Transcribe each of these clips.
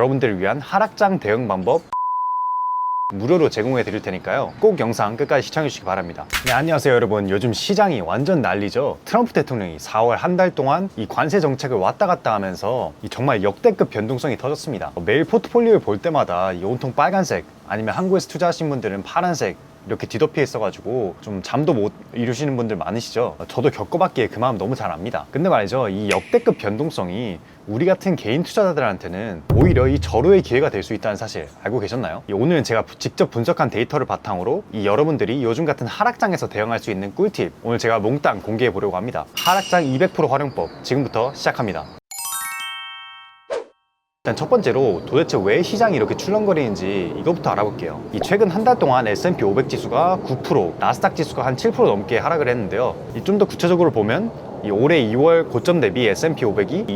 여러분들을 위한 하락장 대응 방법 무료로 제공해 드릴 테니까요, 꼭 영상 끝까지 시청해 주시기 바랍니다. 네, 안녕하세요 여러분. 요즘 시장이 완전 난리죠. 트럼프 대통령이 4월 한 달 동안 이 관세 정책을 왔다 갔다 하면서 정말 역대급 변동성이 터졌습니다. 매일 포트폴리오를 볼 때마다 이 온통 빨간색, 아니면 한국에서 투자하신 분들은 파란색 이렇게 뒤덮여 있어가지고 좀 잠도 못 이루시는 분들 많으시죠. 저도 겪어봤기에 그 마음 너무 잘 압니다. 근데 말이죠, 이 역대급 변동성이 우리 같은 개인 투자자들한테는 오히려 이 절호의 기회가 될 수 있다는 사실 알고 계셨나요? 오늘은 제가 직접 분석한 데이터를 바탕으로 이 여러분들이 요즘 같은 하락장에서 대응할 수 있는 꿀팁, 오늘 제가 몽땅 공개해 보려고 합니다. 하락장 200% 활용법, 지금부터 시작합니다. 일단 첫 번째로 도대체 왜 시장이 이렇게 출렁거리는지 이것부터 알아볼게요. 이 최근 한 달 동안 S&P 500 지수가 9%, 나스닥 지수가 한 7% 넘게 하락을 했는데요. 좀 더 구체적으로 보면 이 올해 2월 고점 대비 S&P 500이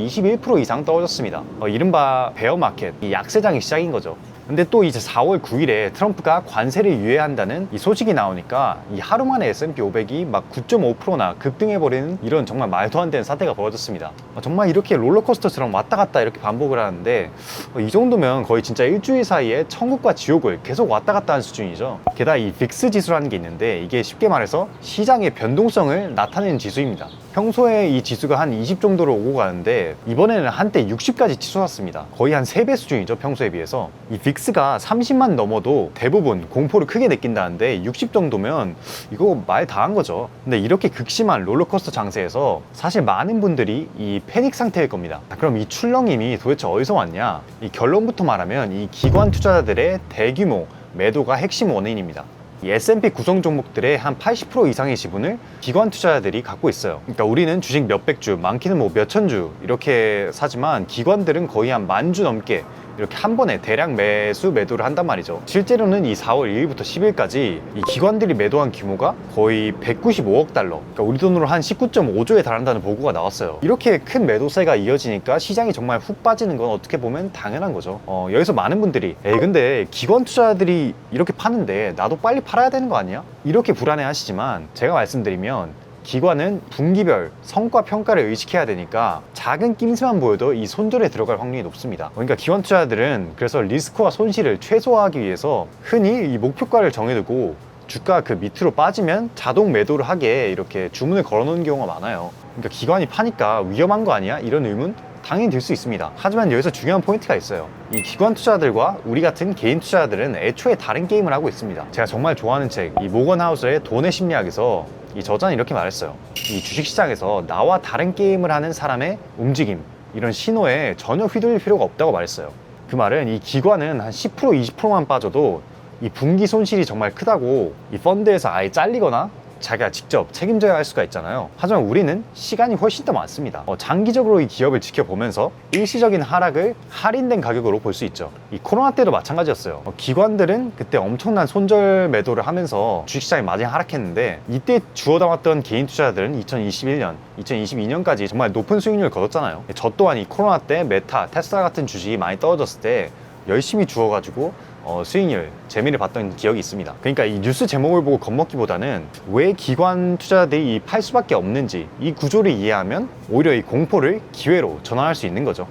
21% 이상 떨어졌습니다. 이른바 베어마켓, 이 약세장이 시작인 거죠. 근데 또 이제 4월 9일에 트럼프가 관세를 유예한다는 이 소식이 나오니까 이 하루 만에 S&P 500이 막 9.5%나 급등해버리는 이런 정말 말도 안 되는 사태가 벌어졌습니다. 정말 이렇게 롤러코스터처럼 왔다 갔다 이렇게 반복을 하는데 이 정도면 거의 진짜 일주일 사이에 천국과 지옥을 계속 왔다 갔다 하는 수준이죠. 게다가 이 빅스 지수라는 게 있는데 이게 쉽게 말해서 시장의 변동성을 나타내는 지수입니다. 평소에 이 지수가 한 20 정도로 오고 가는데 이번에는 한때 60까지 치솟았습니다. 거의 한 3배 수준이죠, 평소에 비해서. 이 빅스가 30만 넘어도 대부분 공포를 크게 느낀다는데 60 정도면 이거 말 다 한 거죠. 근데 이렇게 극심한 롤러코스터 장세에서 사실 많은 분들이 이 패닉 상태일 겁니다. 그럼 이 출렁임이 도대체 어디서 왔냐? 이 결론부터 말하면 이 기관 투자자들의 대규모 매도가 핵심 원인입니다. 이 S&P 구성 종목들의 한 80% 이상의 지분을 기관 투자자들이 갖고 있어요. 그러니까 우리는 주식 몇백 주, 많게는 뭐 몇천 주 이렇게 사지만 기관들은 거의 한 10,000주 넘게 이렇게 한 번에 대량 매도를 한단 말이죠. 실제로는 이 4월 1일부터 10일까지 이 기관들이 매도한 규모가 거의 195억 달러, 그러니까 우리 돈으로 한 19.5조에 달한다는 보고가 나왔어요. 이렇게 큰 매도세가 이어지니까 시장이 정말 훅 빠지는 건 어떻게 보면 당연한 거죠. 여기서 많은 분들이 근데 기관 투자자들이 이렇게 파는데 나도 빨리 팔아야 되는 거 아니야? 이렇게 불안해 하시지만 제가 말씀드리면 기관은 분기별 성과 평가를 의식해야 되니까 작은 낌새만 보여도 이 손절에 들어갈 확률이 높습니다. 그러니까 기관 투자자들은 그래서 리스크와 손실을 최소화하기 위해서 흔히 이 목표가를 정해두고 주가 그 밑으로 빠지면 자동 매도를 하게 이렇게 주문을 걸어 놓은 경우가 많아요. 그러니까 기관이 파니까 위험한 거 아니야? 이런 의문 당연히 들 수 있습니다. 하지만 여기서 중요한 포인트가 있어요. 이 기관 투자자들과 우리 같은 개인 투자자들은 애초에 다른 게임을 하고 있습니다. 제가 정말 좋아하는 책, 이 모건 하우스의 돈의 심리학에서 이 저자는 이렇게 말했어요. 이 주식시장에서 나와 다른 게임을 하는 사람의 움직임, 이런 신호에 전혀 휘둘릴 필요가 없다고 말했어요. 그 말은 이 기관은 한 10% 20%만 빠져도 이 분기 손실이 정말 크다고 이 펀드에서 아예 잘리거나 자기가 직접 책임져야 할 수가 있잖아요. 하지만 우리는 시간이 훨씬 더 많습니다. 장기적으로 이 기업을 지켜보면서 일시적인 하락을 할인된 가격으로 볼 수 있죠. 이 코로나 때도 마찬가지였어요. 기관들은 그때 엄청난 손절 매도를 하면서 주식시장이 많이 하락했는데 이때 주워 담았던 개인 투자자들은 2021년, 2022년까지 정말 높은 수익률을 거뒀잖아요. 저 또한 이 코로나 때 메타, 테슬라 같은 주식이 많이 떨어졌을 때 열심히 주워가지고 수익률, 재미를 봤던 기억이 있습니다. 그러니까 이 뉴스 제목을 보고 겁먹기보다는 왜 기관 투자자들이 이 팔 수밖에 없는지 이 구조를 이해하면 오히려 이 공포를 기회로 전환할 수 있는 거죠.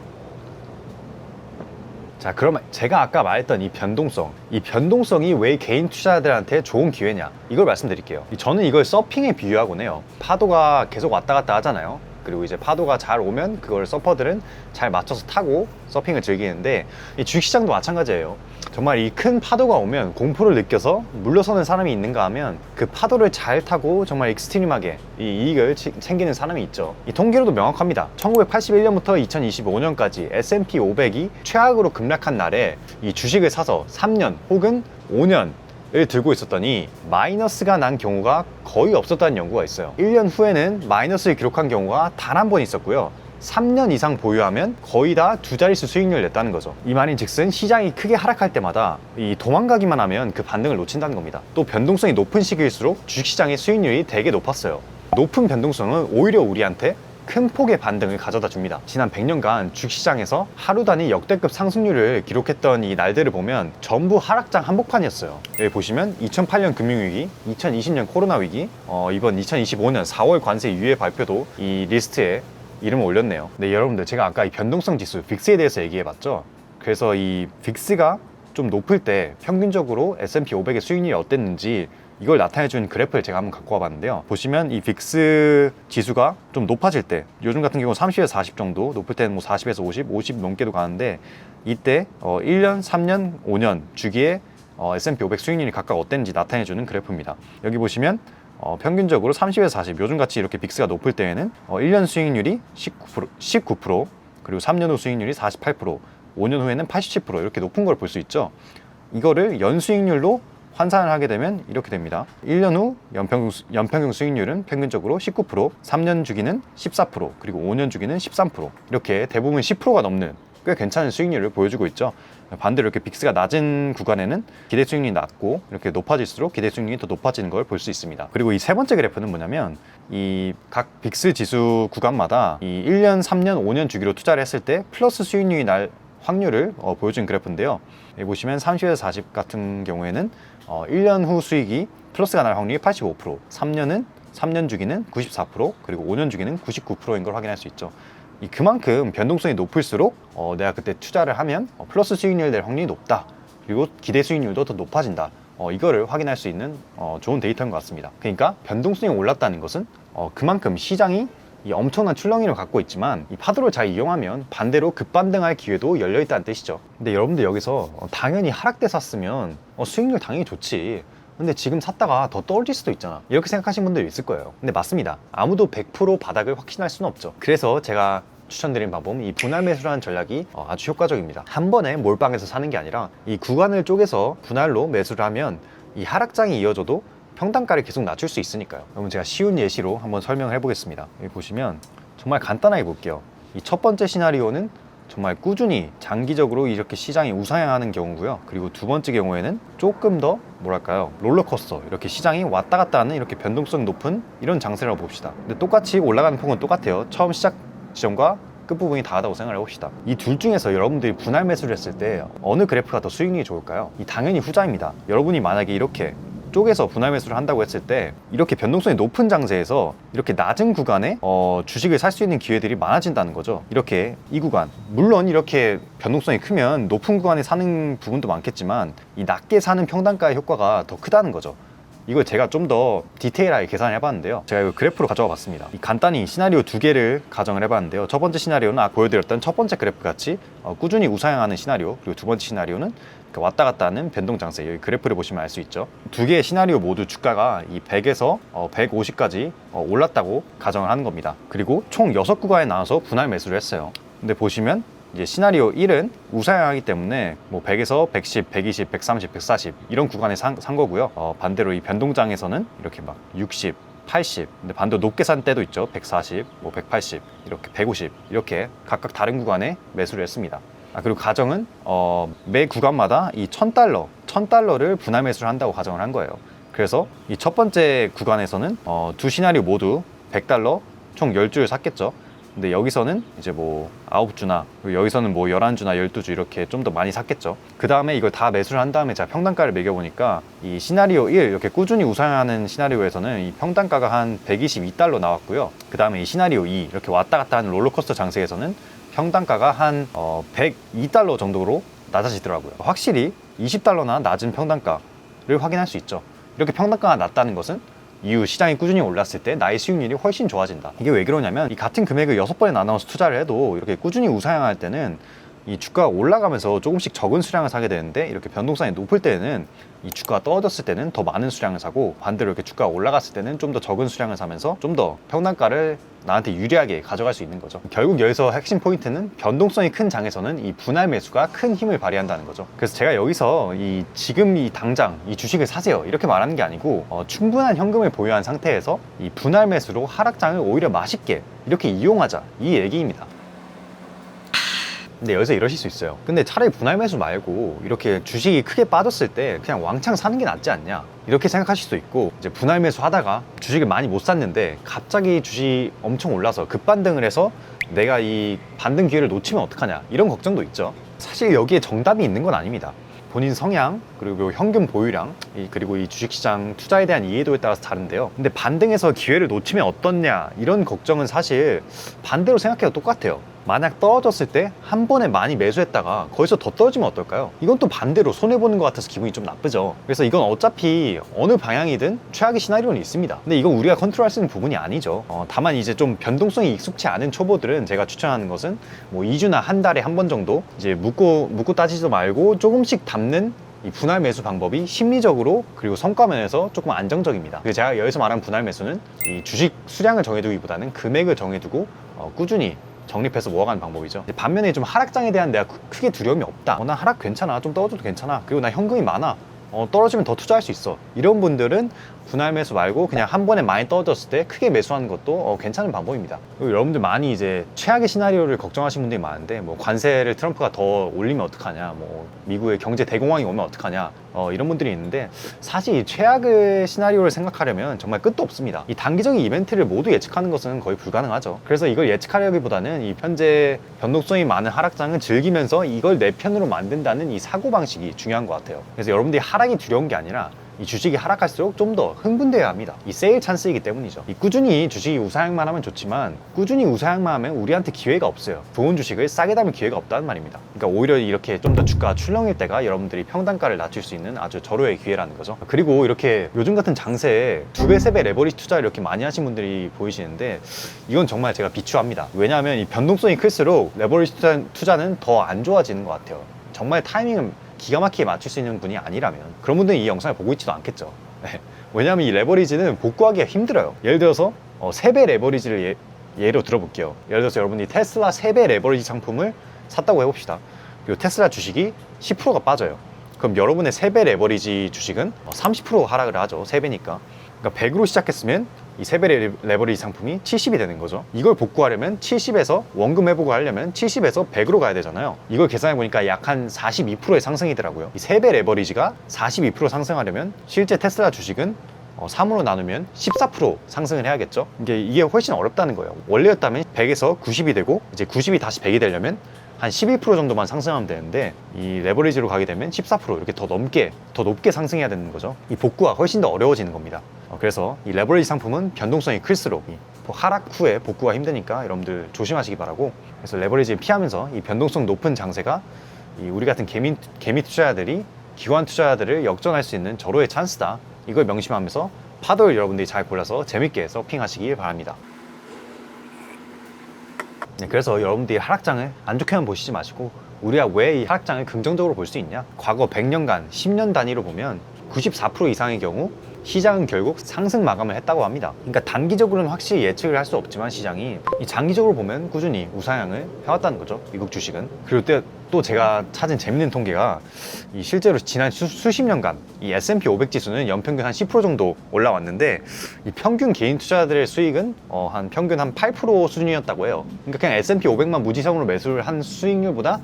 자, 그러면 제가 아까 말했던 이 변동성이 왜 개인 투자자들한테 좋은 기회냐, 이걸 말씀드릴게요. 저는 이걸 서핑에 비유하곤 해요. 파도가 계속 왔다 갔다 하잖아요. 그리고 이제 파도가 잘 오면 그걸 서퍼들은 잘 맞춰서 타고 서핑을 즐기는데 이 주식시장도 마찬가지예요. 정말 이 큰 파도가 오면 공포를 느껴서 물러서는 사람이 있는가 하면 그 파도를 잘 타고 정말 익스트림하게 이 이익을 챙기는 사람이 있죠. 이 통계로도 명확합니다. 1981년부터 2025년까지 S&P 500이 최악으로 급락한 날에 이 주식을 사서 3년 혹은 5년 을 들고 있었더니 마이너스가 난 경우가 거의 없었다는 연구가 있어요. 1년 후에는 마이너스를 기록한 경우가 단 한 번 있었고요. 3년 이상 보유하면 거의 다 두 자릿수 수익률을 냈다는 거죠. 이 말인 즉슨 시장이 크게 하락할 때마다 이 도망가기만 하면 그 반등을 놓친다는 겁니다. 또 변동성이 높은 시기일수록 주식시장의 수익률이 되게 높았어요. 높은 변동성은 오히려 우리한테 큰 폭의 반등을 가져다 줍니다. 지난 100년간 주식시장에서 하루 단위 역대급 상승률을 기록했던 이 날들을 보면 전부 하락장 한복판이었어요. 여기 보시면 2008년 금융위기, 2020년 코로나 위기, 이번 2025년 4월 관세 유예 발표도 이 리스트에 이름을 올렸네요. 네, 여러분들 제가 아까 이 변동성 지수 빅스에 대해서 얘기해봤죠. 그래서 이 빅스가 좀 높을 때 평균적으로 S&P 500의 수익률이 어땠는지 이걸 나타내준 그래프를 제가 한번 갖고 와봤는데요. 보시면 이 빅스 지수가 좀 높아질 때, 요즘 같은 경우 30에서 40 정도, 높을 때는 뭐 40에서 50, 50 넘게도 가는데, 이때 1년, 3년, 5년 주기에 S&P 500 수익률이 각각 어땠는지 나타내주는 그래프입니다. 여기 보시면 평균적으로 30에서 40, 요즘같이 이렇게 빅스가 높을 때에는 1년 수익률이 19%, 그리고 3년 후 수익률이 48%, 5년 후에는 87% 이렇게 높은 걸 볼 수 있죠. 이거를 연수익률로 환산을 하게 되면 이렇게 됩니다. 1년 후 연평균 수익률은 평균적으로 19%, 3년 주기는 14%, 그리고 5년 주기는 13%, 이렇게 대부분 10%가 넘는 꽤 괜찮은 수익률을 보여주고 있죠. 반대로 이렇게 빅스가 낮은 구간에는 기대 수익률이 낮고, 이렇게 높아질수록 기대 수익률이 더 높아지는 걸 볼 수 있습니다. 그리고 이 세 번째 그래프는 뭐냐면, 이 각 빅스 지수 구간마다 이 1년, 3년, 5년 주기로 투자를 했을 때 플러스 수익률이 날 확률을 보여준 그래프인데요. 여기 보시면 30에서 40 같은 경우에는 1년 후 수익이 플러스가 날 확률이 85%, 3년 주기는 94%, 그리고 5년 주기는 99%인 걸 확인할 수 있죠. 그만큼 변동성이 높을수록 내가 그때 투자를 하면 플러스 수익률이 될 확률이 높다, 그리고 기대 수익률도 더 높아진다, 이거를 확인할 수 있는 좋은 데이터인 것 같습니다. 그러니까 변동성이 올랐다는 것은 그만큼 시장이 이 엄청난 출렁이를 갖고 있지만, 이 파도를 잘 이용하면 반대로 급반등할 기회도 열려있다는 뜻이죠. 근데 여러분들 여기서 당연히 하락 때 샀으면 수익률 당연히 좋지, 근데 지금 샀다가 더 떨어질 수도 있잖아, 이렇게 생각하시는 분들이 있을 거예요. 근데 맞습니다. 아무도 100% 바닥을 확신할 수는 없죠. 그래서 제가 추천드린 방법은 이 분할 매수라는 전략이 아주 효과적입니다. 한 번에 몰빵해서 사는 게 아니라 이 구간을 쪼개서 분할로 매수를 하면 이 하락장이 이어져도 평단가를 계속 낮출 수 있으니까요. 그럼 제가 쉬운 예시로 한번 설명을 해보겠습니다. 여기 보시면 정말 간단하게 볼게요. 이 첫 번째 시나리오는 정말 꾸준히 장기적으로 이렇게 시장이 우상향하는 경우고요. 그리고 두 번째 경우에는 조금 더 뭐랄까요, 롤러코스터, 이렇게 시장이 왔다 갔다 하는 이렇게 변동성 높은 이런 장세라고 봅시다. 근데 똑같이 올라가는 폭은 똑같아요. 처음 시작 지점과 끝부분이 다르다고 생각을 해봅시다. 이 둘 중에서 여러분들이 분할 매수를 했을 때 어느 그래프가 더 수익률이 좋을까요? 당연히 후자입니다. 여러분이 만약에 이렇게 쪼개서 분할 매수를 한다고 했을 때, 이렇게 변동성이 높은 장세에서 이렇게 낮은 구간에 주식을 살 수 있는 기회들이 많아진다는 거죠. 이렇게 이 구간, 물론 이렇게 변동성이 크면 높은 구간에 사는 부분도 많겠지만, 이 낮게 사는 평단가의 효과가 더 크다는 거죠. 이걸 제가 좀 더 디테일하게 계산을 해봤는데요. 제가 이거 그래프로 가져와 봤습니다. 간단히 시나리오 두 개를 가정을 해봤는데요. 첫 번째 시나리오는 보여드렸던 첫 번째 그래프 같이 꾸준히 우상향하는 시나리오, 그리고 두 번째 시나리오는 왔다 갔다 하는 변동 장세. 여기 그래프를 보시면 알 수 있죠. 두 개의 시나리오 모두 주가가 이 100에서 150까지 올랐다고 가정을 하는 겁니다. 그리고 총 6구간에 나눠서 분할 매수를 했어요. 근데 보시면 이제 시나리오 1은 우상향하기 때문에 뭐 100에서 110, 120, 130, 140 이런 구간에 산 거고요. 반대로 이 변동장에서는 이렇게 막 60, 80, 근데 반대로 높게 산 때도 있죠. 140, 뭐 180, 이렇게 150 이렇게 각각 다른 구간에 매수를 했습니다. 그리고 가정은 매 구간마다 이 $1000를 분할 매수를 한다고 가정을 한 거예요. 그래서 이 첫 번째 구간에서는 두 시나리오 모두 $100, 총 10주를 샀겠죠. 근데 여기서는 이제 뭐 9주나, 그리고 여기서는 뭐 11주나 12주 이렇게 좀 더 많이 샀겠죠. 그 다음에 이걸 다 매수를 한 다음에 제가 평단가를 매겨보니까 이 시나리오 1, 이렇게 꾸준히 우상향하는 시나리오에서는 이 평단가가 한 $122 나왔고요. 그 다음에 이 시나리오 2, 이렇게 왔다 갔다 하는 롤러코스터 장세에서는 평단가가 한 $102 정도로 낮아지더라고요. 확실히 $20나 낮은 평단가를 확인할 수 있죠. 이렇게 평단가가 낮다는 것은 이후 시장이 꾸준히 올랐을 때 나의 수익률이 훨씬 좋아진다. 이게 왜 그러냐면, 이 같은 금액을 6번에 나눠서 투자를 해도 이렇게 꾸준히 우상향할 때는 이 주가가 올라가면서 조금씩 적은 수량을 사게 되는데, 이렇게 변동성이 높을 때는 이 주가가 떨어졌을 때는 더 많은 수량을 사고, 반대로 이렇게 주가가 올라갔을 때는 좀 더 적은 수량을 사면서 좀 더 평단가를 나한테 유리하게 가져갈 수 있는 거죠. 결국 여기서 핵심 포인트는 변동성이 큰 장에서는 이 분할 매수가 큰 힘을 발휘한다는 거죠. 그래서 제가 여기서 지금 당장 이 주식을 사세요 이렇게 말하는 게 아니고, 충분한 현금을 보유한 상태에서 이 분할 매수로 하락장을 오히려 맛있게 이렇게 이용하자, 이 얘기입니다. 근데 여기서 이러실 수 있어요. 근데 차라리 분할 매수 말고 이렇게 주식이 크게 빠졌을 때 그냥 왕창 사는 게 낫지 않냐, 이렇게 생각하실 수도 있고, 이제 분할 매수 하다가 주식을 많이 못 샀는데 갑자기 주식이 엄청 올라서 급반등을 해서 내가 이 반등 기회를 놓치면 어떡하냐, 이런 걱정도 있죠. 사실 여기에 정답이 있는 건 아닙니다. 본인 성향, 그리고 현금 보유량, 그리고 이 주식시장 투자에 대한 이해도에 따라서 다른데요. 근데 반등해서 기회를 놓치면 어떻냐, 이런 걱정은 사실 반대로 생각해도 똑같아요. 만약 떨어졌을 때 한 번에 많이 매수했다가 거기서 더 떨어지면 어떨까요? 이건 또 반대로 손해보는 것 같아서 기분이 좀 나쁘죠. 그래서 이건 어차피 어느 방향이든 최악의 시나리오는 있습니다. 근데 이건 우리가 컨트롤할 수 있는 부분이 아니죠. 다만 이제 좀 변동성이 익숙치 않은 초보들은 제가 추천하는 것은 뭐 2주나 한 달에 한 번 정도 이제 묶고 따지지도 말고 조금씩 담는 이 분할 매수 방법이 심리적으로 그리고 성과면에서 조금 안정적입니다. 제가 여기서 말한 분할 매수는 이 주식 수량을 정해두기보다는 금액을 정해두고 꾸준히 적립해서 모아가는 방법이죠. 반면에 좀 하락장에 대한 내가 크게 두려움이 없다. 난 하락 괜찮아. 좀 떨어져도 괜찮아. 그리고 나 현금이 많아. 떨어지면 더 투자할 수 있어. 이런 분들은 분할 매수 말고 그냥 한 번에 많이 떨어졌을 때 크게 매수하는 것도 괜찮은 방법입니다. 그리고 여러분들 많이 이제 최악의 시나리오를 걱정하시는 분들이 많은데 뭐 관세를 트럼프가 더 올리면 어떡하냐, 뭐 미국의 경제 대공황이 오면 어떡하냐, 이런 분들이 있는데 사실 이 최악의 시나리오를 생각하려면 정말 끝도 없습니다. 이 단기적인 이벤트를 모두 예측하는 것은 거의 불가능하죠. 그래서 이걸 예측하려기보다는 이 현재 변동성이 많은 하락장을 즐기면서 이걸 내 편으로 만든다는 이 사고방식이 중요한 것 같아요. 그래서 여러분들이 하락이 두려운 게 아니라 이 주식이 하락할수록 좀 더 흥분돼야 합니다. 이 세일 찬스이기 때문이죠. 이 꾸준히 주식이 우상향만 하면 좋지만 꾸준히 우상향만 하면 우리한테 기회가 없어요. 좋은 주식을 싸게 담을 기회가 없다는 말입니다. 그러니까 오히려 이렇게 좀 더 주가가 출렁일 때가 여러분들이 평단가를 낮출 수 있는 아주 절호의 기회라는 거죠. 그리고 이렇게 요즘 같은 장세에 2배, 3배 레버리지 투자를 이렇게 많이 하신 분들이 보이시는데 이건 정말 제가 비추합니다. 왜냐하면 이 변동성이 클수록 레버리지 투자는 더 안 좋아지는 것 같아요. 정말 타이밍은 기가 막히게 맞출 수 있는 분이 아니라면 그런 분들은 이 영상을 보고 있지도 않겠죠. 네. 왜냐하면 이 레버리지는 복구하기가 힘들어요. 예를 들어서 3배 레버리지를 예로 들어볼게요. 예를 들어서 여러분이 테슬라 3배 레버리지 상품을 샀다고 해봅시다. 그리고 테슬라 주식이 10%가 빠져요. 그럼 여러분의 3배 레버리지 주식은 30% 하락을 하죠. 3배니까. 그러니까 100으로 시작했으면 이 3배 레버리지 상품이 70이 되는 거죠. 이걸 복구하려면 70에서 원금 회복을 하려면 70에서 100으로 가야 되잖아요. 이걸 계산해 보니까 약 한 42%의 상승이더라고요. 이 3배 레버리지가 42% 상승하려면 실제 테슬라 주식은 3으로 나누면 14% 상승을 해야겠죠. 이게 훨씬 어렵다는 거예요. 원래였다면 100에서 90이 되고 이제 90이 다시 100이 되려면 한 12% 정도만 상승하면 되는데 이 레버리지로 가게 되면 14% 이렇게 더 높게 상승해야 되는 거죠. 이 복구가 훨씬 더 어려워지는 겁니다. 그래서 이 레버리지 상품은 변동성이 클수록 하락 후에 복구가 힘드니까 여러분들 조심하시기 바라고, 그래서 레버리지를 피하면서 이 변동성 높은 장세가 우리 같은 개미 투자자들이 기관 투자자들을 역전할 수 있는 절호의 찬스다. 이걸 명심하면서 파도를 여러분들이 잘 골라서 재밌게 서핑하시길 바랍니다. 네, 그래서 여러분들이 하락장을 안 좋게만 보시지 마시고 우리가 왜 이 하락장을 긍정적으로 볼 수 있냐, 과거 100년간 10년 단위로 보면 94% 이상의 경우 시장은 결국 상승 마감을 했다고 합니다. 그러니까 단기적으로는 확실히 예측을 할 수 없지만 시장이 장기적으로 보면 꾸준히 우상향을 해왔다는 거죠, 미국 주식은. 그리고 또 제가 찾은 재밌는 통계가 실제로 지난 수십 년간 이 S&P 500 지수는 연평균 한 10% 정도 올라왔는데 이 평균 개인 투자자들의 수익은 평균 한 8% 수준이었다고 해요. 그러니까 그냥 S&P 500만 무지성으로 매수를 한 수익률보다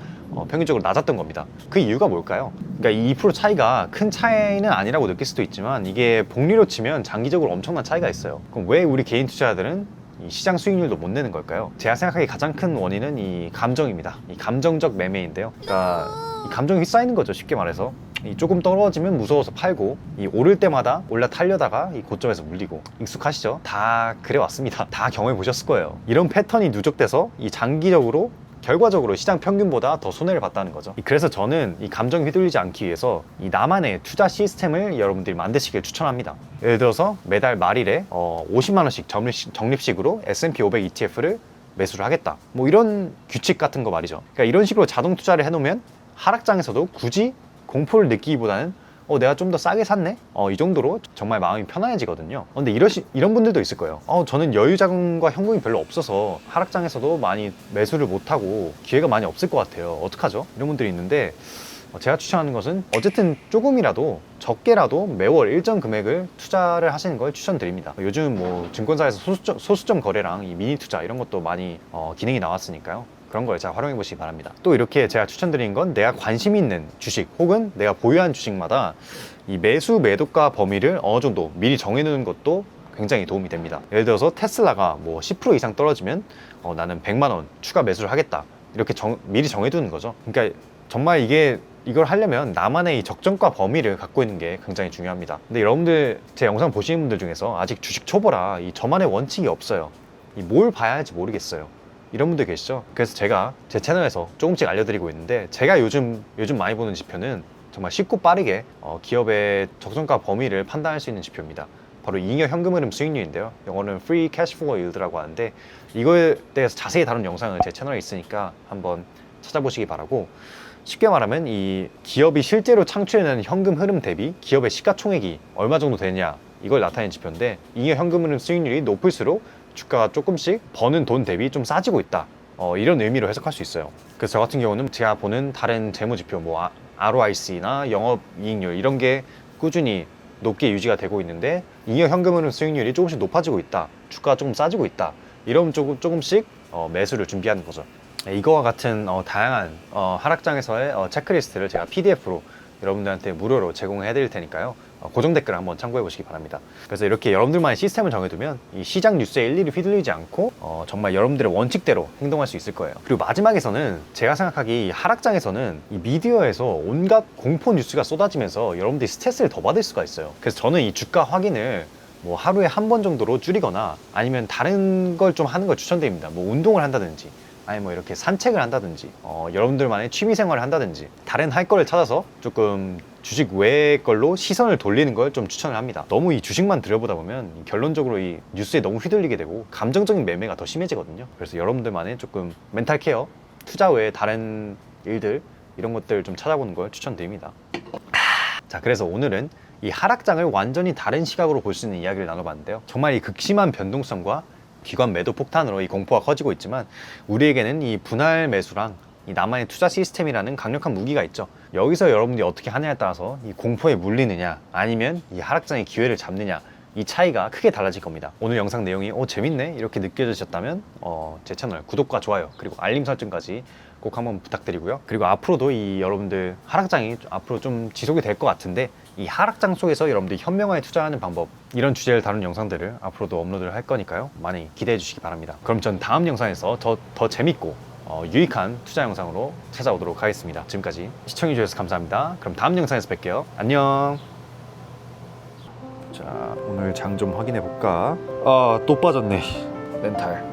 평균적으로 낮았던 겁니다. 그 이유가 뭘까요? 그러니까 이 2% 차이가 큰 차이는 아니라고 느낄 수도 있지만 이게 복리로 치면 장기적으로 엄청난 차이가 있어요. 그럼 왜 우리 개인 투자자들은 이 시장 수익률도 못 내는 걸까요? 제가 생각하기에 가장 큰 원인은 이 감정입니다. 이 감정적 매매인데요. 그러니까 이 감정이 휩싸이는 거죠, 쉽게 말해서. 조금 떨어지면 무서워서 팔고 오를 때마다 올라타려다가 이 고점에서 물리고. 익숙하시죠? 다 그래왔습니다. 다 경험해 보셨을 거예요. 이런 패턴이 누적돼서 이 장기적으로 결과적으로 시장 평균보다 더 손해를 봤다는 거죠. 그래서 저는 이 감정에 휘둘리지 않기 위해서 이 나만의 투자 시스템을 여러분들이 만드시길 추천합니다. 예를 들어서 매달 말일에 50만 원씩 적립식으로 S&P 500 ETF를 매수를 하겠다, 뭐 이런 규칙 같은 거 말이죠. 그러니까 이런 식으로 자동 투자를 해놓으면 하락장에서도 굳이 공포를 느끼기보다는 내가 좀 더 싸게 샀네? 이 정도로 정말 마음이 편안해지거든요. 근데 이런 분들도 있을 거예요. 저는 여유 자금과 현금이 별로 없어서 하락장에서도 많이 매수를 못하고 기회가 많이 없을 것 같아요. 어떡하죠? 이런 분들이 있는데 제가 추천하는 것은 어쨌든 조금이라도 적게라도 매월 일정 금액을 투자를 하시는 걸 추천드립니다. 요즘 뭐 증권사에서 소수점 거래랑 이 미니 투자 이런 것도 많이 기능이 나왔으니까요. 그런 걸 잘 활용해 보시기 바랍니다. 또 이렇게 제가 추천드린 건 내가 관심 있는 주식 혹은 내가 보유한 주식마다 이 매수 매도가 범위를 어느 정도 미리 정해놓는 것도 굉장히 도움이 됩니다. 예를 들어서 테슬라가 뭐 10% 이상 떨어지면 나는 100만 원 추가 매수를 하겠다, 이렇게 미리 정해두는 거죠. 그러니까 정말 이걸 하려면 나만의 이 적정가 범위를 갖고 있는 게 굉장히 중요합니다. 근데 여러분들 제 영상 보시는 분들 중에서 아직 주식 초보라 저만의 원칙이 없어요. 뭘 봐야 할지 모르겠어요. 이런 분들 계시죠. 그래서 제가 제 채널에서 조금씩 알려드리고 있는데, 제가 요즘 많이 보는 지표는 정말 쉽고 빠르게 기업의 적정가 범위를 판단할 수 있는 지표입니다. 바로 잉여 현금 흐름 수익률인데요. 영어는 Free Cash Flow Yield라고 하는데, 이거에 대해서 자세히 다룬 영상은 제 채널에 있으니까 한번 찾아보시기 바라고, 쉽게 말하면 이 기업이 실제로 창출해내는 현금 흐름 대비 기업의 시가총액이 얼마 정도 되냐, 이걸 나타내는 지표인데, 잉여 현금 흐름 수익률이 높을수록 주가가 조금씩 버는 돈 대비 좀 싸지고 있다, 이런 의미로 해석할 수 있어요. 그래서 저 같은 경우는 제가 보는 다른 재무지표, 뭐 ROIC나 영업이익률 이런 게 꾸준히 높게 유지가 되고 있는데, 잉여 현금 흐름 수익률이 조금씩 높아지고 있다, 주가가 조금 싸지고 있다, 이러면 조금씩 매수를 준비하는 거죠. 이거와 같은 다양한 하락장에서의 체크리스트를 제가 PDF로 여러분들한테 무료로 제공해 드릴 테니까요. 고정 댓글 한번 참고해 보시기 바랍니다. 그래서 이렇게 여러분들만의 시스템을 정해두면 이 시장 뉴스에 일일이 휘둘리지 않고 정말 여러분들의 원칙대로 행동할 수 있을 거예요. 그리고 마지막에서는 제가 생각하기, 이 하락장에서는 이 미디어에서 온갖 공포 뉴스가 쏟아지면서 여러분들이 스트레스를 더 받을 수가 있어요. 그래서 저는 이 주가 확인을 뭐 하루에 한 번 정도로 줄이거나, 아니면 다른 걸 좀 하는 걸 추천드립니다. 뭐 운동을 한다든지, 아니 뭐 이렇게 산책을 한다든지, 여러분들만의 취미 생활을 한다든지, 다른 할 거를 찾아서 조금 주식 외의 걸로 시선을 돌리는 걸 좀 추천을 합니다. 너무 이 주식만 들여보다 보면 결론적으로 이 뉴스에 너무 휘둘리게 되고 감정적인 매매가 더 심해지거든요. 그래서 여러분들만의 조금 멘탈 케어, 투자 외에 다른 일들, 이런 것들 좀 찾아보는 걸 추천드립니다. 자, 그래서 오늘은 이 하락장을 완전히 다른 시각으로 볼 수 있는 이야기를 나눠봤는데요. 정말 이 극심한 변동성과 기관 매도 폭탄으로 이 공포가 커지고 있지만, 우리에게는 이 분할 매수랑 이 나만의 투자 시스템이라는 강력한 무기가 있죠. 여기서 여러분들이 어떻게 하냐에 따라서 이 공포에 물리느냐, 아니면 이 하락장의 기회를 잡느냐, 이 차이가 크게 달라질 겁니다. 오늘 영상 내용이 재밌네 이렇게 느껴지셨다면 제 채널 구독과 좋아요, 그리고 알림 설정까지 꼭 한번 부탁드리고요. 그리고 앞으로도 이 여러분들 하락장이 앞으로 좀 지속이 될 것 같은데, 이 하락장 속에서 여러분들이 현명하게 투자하는 방법, 이런 주제를 다룬 영상들을 앞으로도 업로드를 할 거니까요. 많이 기대해 주시기 바랍니다. 그럼 전 다음 영상에서 더 재밌고 유익한 투자 영상으로 찾아오도록 하겠습니다. 지금까지 시청해 주셔서 감사합니다. 그럼 다음 영상에서 뵐게요. 안녕. 자, 오늘 장 좀 확인해 볼까? 또 빠졌네. 멘탈.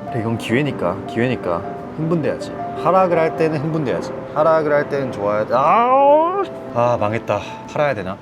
그래, 이건 기회니까 흥분돼야지. 하락을 할 때는 흥분돼야지. 하락을 할 때는 좋아야 돼. 망했다. 팔아야 되나?